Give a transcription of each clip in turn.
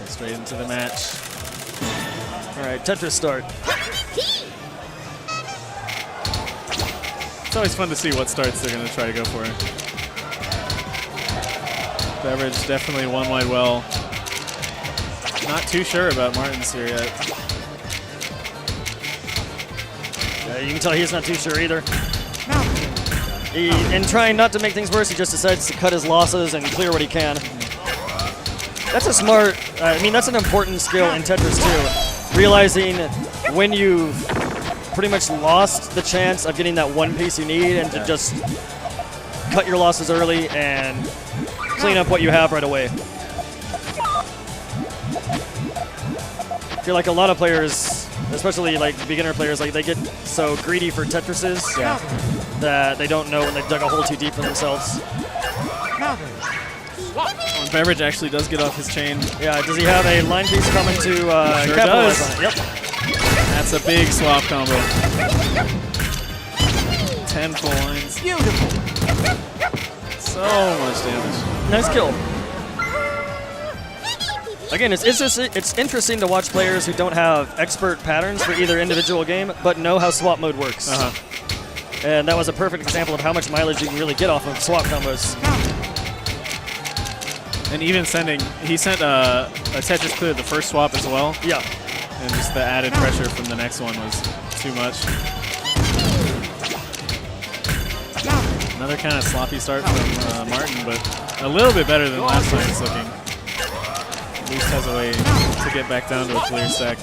Straight into the match. All right, Tetris start. It's always fun to see what starts they're going to try to go for. Beverage definitely one wide well. Not too sure about Martin's here yet. You can tell he's not too sure either. And trying not to make things worse, he just decides to cut his losses and clear what he can. That's a smart, I mean, that's an important skill in Tetris too. Realizing when you've pretty much lost the chance of getting that one piece you need and to just cut your losses early and clean up what you have right away. I feel like a lot of players, especially like beginner players, like they get so greedy for Tetrises that they don't know when they've dug a hole too deep for themselves. Well, Beverage actually does get off his chain. Yeah, does he have a line piece coming to Sure capitalize does. on it? Yep. That's a big swap combo. 10 full lines. Beautiful. So much damage. Nice kill. Again, it's interesting to watch players who don't have expert patterns for either individual game, but know how swap mode works. And that was a perfect example of how much mileage you can really get off of swap combos. And even sending, he sent a Tetris clear the first swap as well. Yeah. And just the added pressure from the next one was too much. Another kind of sloppy start from Martin, but a little bit better than last time it's looking. At least has a way to get back down to a clear stack.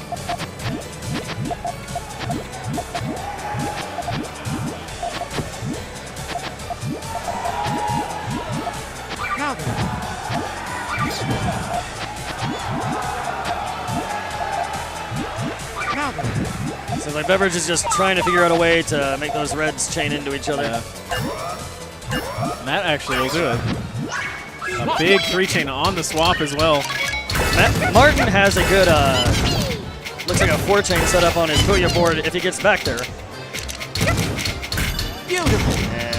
So like Beverage is just trying to figure out a way to make those reds chain into each other. Yeah. And that actually will do it. A big 3-chain on the swap as well. Martin has a good, looks like a 4-chain setup on his Puyo board if he gets back there. Beautiful. And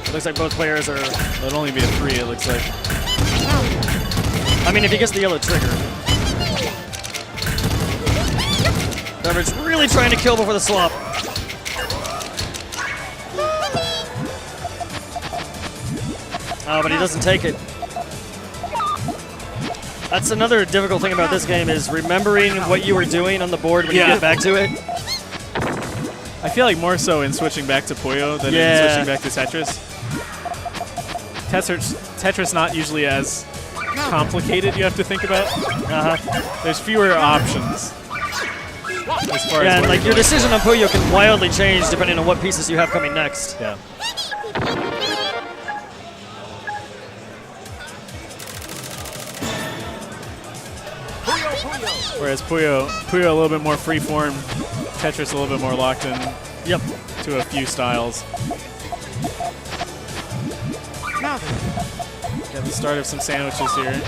it looks like both players are... It'll only be a 3, it looks like. I mean, if he gets the yellow trigger. Beverage really trying to kill before the swap. Oh, but he doesn't take it. That's another difficult thing about this game is remembering what you were doing on the board when you get back to it. I feel like more so in switching back to Puyo than in switching back to Tetris. Tetris not usually as complicated you have to think about. There's fewer options. As far as and like your decision on Puyo can wildly change depending on what pieces you have coming next. Yeah. Whereas Puyo a little bit more free form, Tetris a little bit more locked in. Yep. To a few styles. Get the start of some sandwiches here.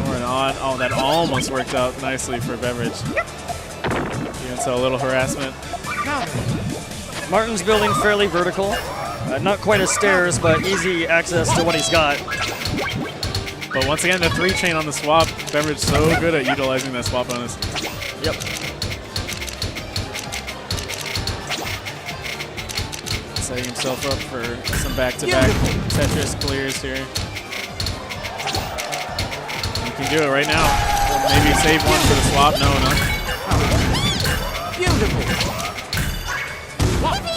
Or an odd. Oh, that almost worked out nicely for Beverage. Even so, a little harassment. Martin's building fairly vertical. Not quite as stairs, but easy access to what he's got. But once again, the 3-chain on the swap. Beverage so good at utilizing that swap bonus. Yep. Setting himself up for some back-to-back Tetris clears here. You can do it right now. Maybe save one for the swap. No. Beautiful.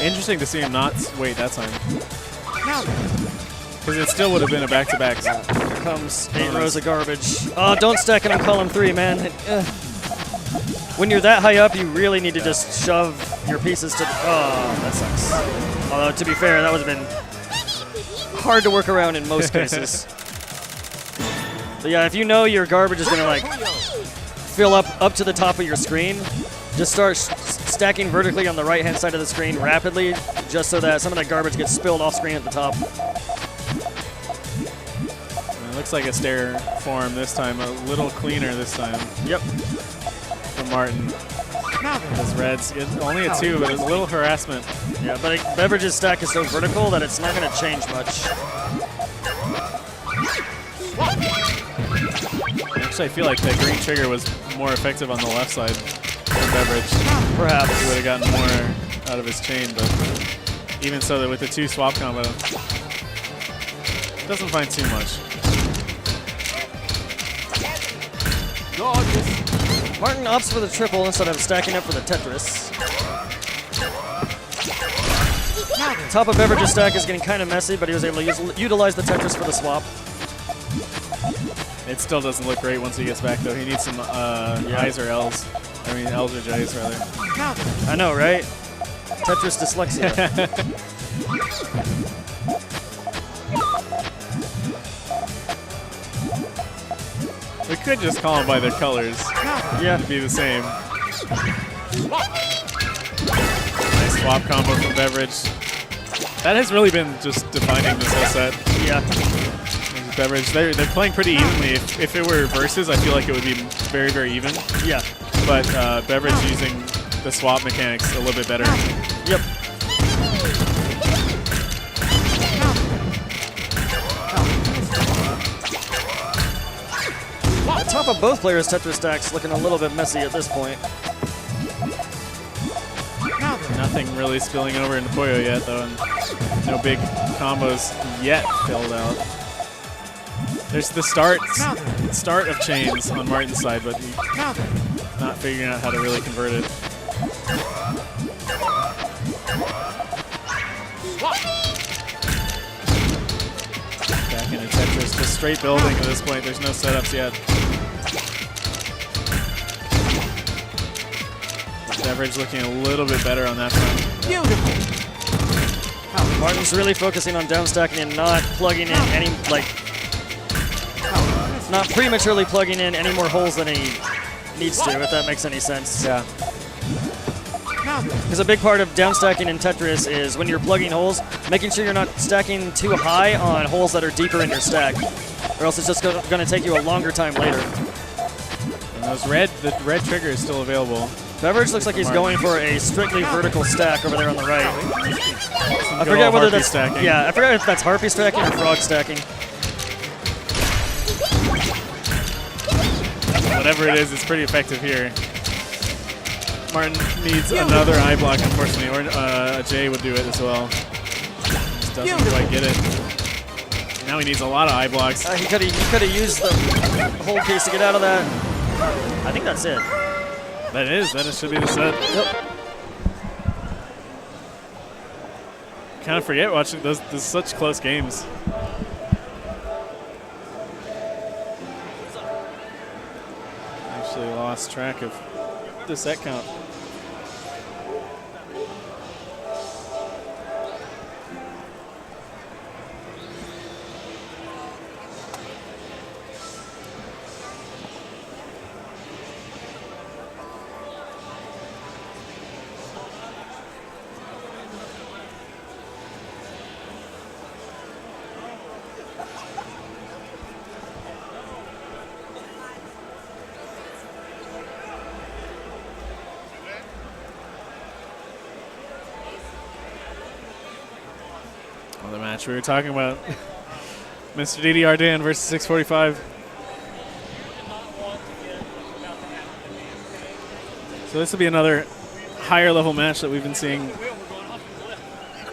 Interesting to see him not wait that time. Because it still would have been a back-to-back. Here comes 8 rows of garbage. Oh, don't stack it on column 3, man. When you're that high up, you really need to just shove your pieces to the... Oh, that sucks. Although, to be fair, that would have been hard to work around in most cases. But yeah, if you know your garbage is going to like fill up to the top of your screen, just start stacking vertically on the right-hand side of the screen rapidly, just so that some of that garbage gets spilled off screen at the top. It looks like a stair form this time, a little cleaner this time. Yep. From Martin. Because Red's only a 2, but it's a little harassment. Yeah, but Beverage's stack is so vertical that it's not going to change much. Actually, I feel like the green trigger was more effective on the left side than Beverage. Perhaps. He would have gotten more out of his chain, but even so, with the 2 swap combo, doesn't find too much. Martin opts for the triple instead of stacking up for the Tetris. Top of Beverage's stack is getting kind of messy, but he was able to utilize the Tetris for the swap. It still doesn't look great once he gets back, though. He needs some I's or L's. I mean, L's or J's, rather. I know, right? Tetris dyslexia. We could just call them by their colors. Yeah. It'd be the same. Nice swap combo from Beverage. That has really been just defining this whole set. Yeah. Beverage, they're playing pretty evenly. If it were versus, I feel like it would be very, very even. Yeah. But Beverage using the swap mechanics a little bit better. Yep. The top of both players' Tetris stacks looking a little bit messy at this point. Nothing really spilling over into Puyo yet, though, and no big combos yet filled out. There's the start of chains on Martin's side, but he's not figuring out how to really convert it. Back into Tetris, just straight building at this point. There's no setups yet. Beverage looking a little bit better on that front. Beautiful. Martin's really focusing on down stacking and not plugging in any, not prematurely plugging in any more holes than he needs to, if that makes any sense. Yeah. Because a big part of down stacking in Tetris is when you're plugging holes, making sure you're not stacking too high on holes that are deeper in your stack, or else it's just going to take you a longer time later. And the red trigger is still available. Beverage looks like he's going for a strictly vertical stack over there on the right. I Good forget old whether harpy that's stacking. Yeah, I forget if that's harpy stacking or frog stacking. Whatever it is, it's pretty effective here. Martin needs another I block, unfortunately, or a J would do it as well. Just doesn't quite get it. Now he needs a lot of I blocks. He could have used the hold piece to get out of that. I think that's it. That should be the set. Yep. Kind of forget watching those such close games. Actually lost track of the set count. The match we were talking about. Mr. DDR Dan versus 645. So this will be another higher level match that we've been seeing.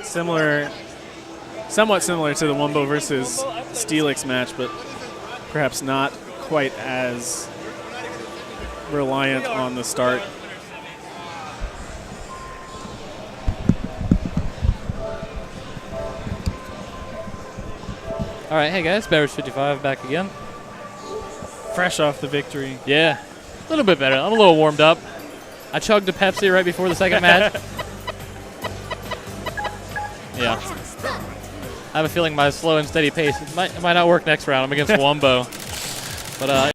Somewhat similar to the Wumbo versus Steelix match, but perhaps not quite as reliant on the start. All right, hey guys, Beverage55 back again. Fresh off the victory. Yeah, a little bit better. I'm a little warmed up. I chugged a Pepsi right before the second match. Yeah. I have a feeling my slow and steady pace might not work next round. I'm against Wumbo. But